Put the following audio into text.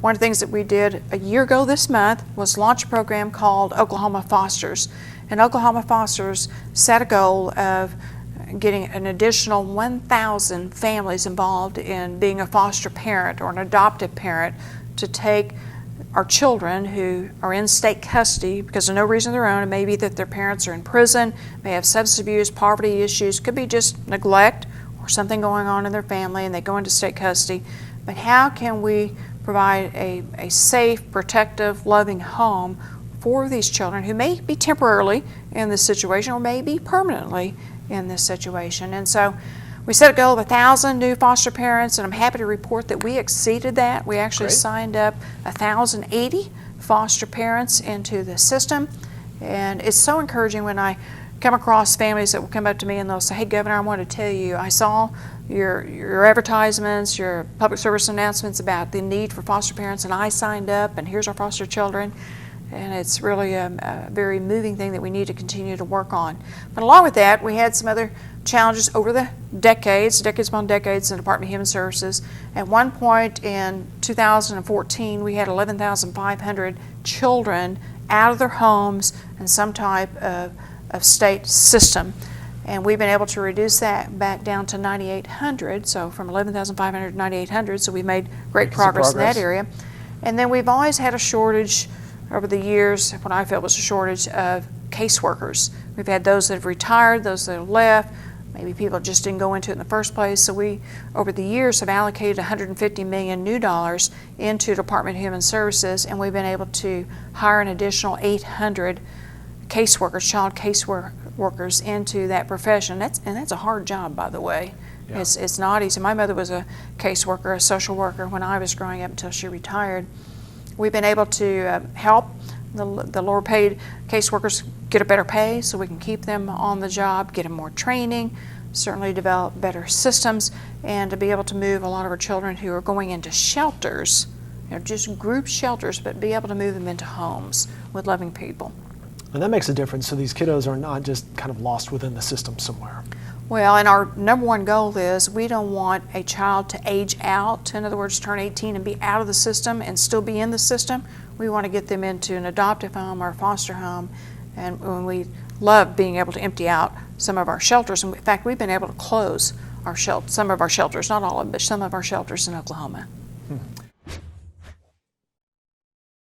One of the things that we did a year ago this month was launch a program called Oklahoma Fosters. And Oklahoma Fosters set a goal of getting an additional 1,000 families involved in being a foster parent or an adoptive parent to take our children who are in state custody because of no reason of their own. It may be that their parents are in prison, may have substance abuse, poverty issues, could be just neglect or something going on in their family and they go into state custody. But how can we provide a safe, protective, loving home for these children who may be temporarily in this situation or may be permanently in this situation? And so we set a goal of 1,000 new foster parents, and I'm happy to report that we exceeded that. We actually signed up 1,080 foster parents into the system, and it's so encouraging when I come across families that will come up to me and they'll say, "Hey, Governor, I want to tell you, I saw your advertisements, your public service announcements about the need for foster parents, and I signed up, and here's our foster children." And it's really a very moving thing that we need to continue to work on. But along with that, we had some other challenges over the decades upon decades in the Department of Human Services. At one point in 2014, we had 11,500 children out of their homes in some type of state system. And we've been able to reduce that back down to 9,800, so from 11,500 to 9,800, so we've made great progress in that area. And then we've always had a shortage over the years, what I felt was a shortage of caseworkers. We've had those that have retired, those that have left, maybe people just didn't go into it in the first place. So we, over the years, have allocated $150 million new dollars into Department of Human Services, and we've been able to hire an additional 800 caseworkers, child caseworkers into that profession. That's a hard job, by the way. Yeah. It's not easy. My mother was a caseworker, a social worker when I was growing up until she retired. We've been able to help the lower paid caseworkers get a better pay so we can keep them on the job, get them more training, certainly develop better systems, and to be able to move a lot of our children who are going into shelters, just group shelters, but be able to move them into homes with loving people. And that makes a difference, so these kiddos are not just kind of lost within the system somewhere. Well, and our number one goal is we don't want a child to age out, in other words, turn 18 and be out of the system and still be in the system. We want to get them into an adoptive home or a foster home, and we love being able to empty out some of our shelters. And in fact, we've been able to close some of our shelters, not all of them, but some of our shelters in Oklahoma.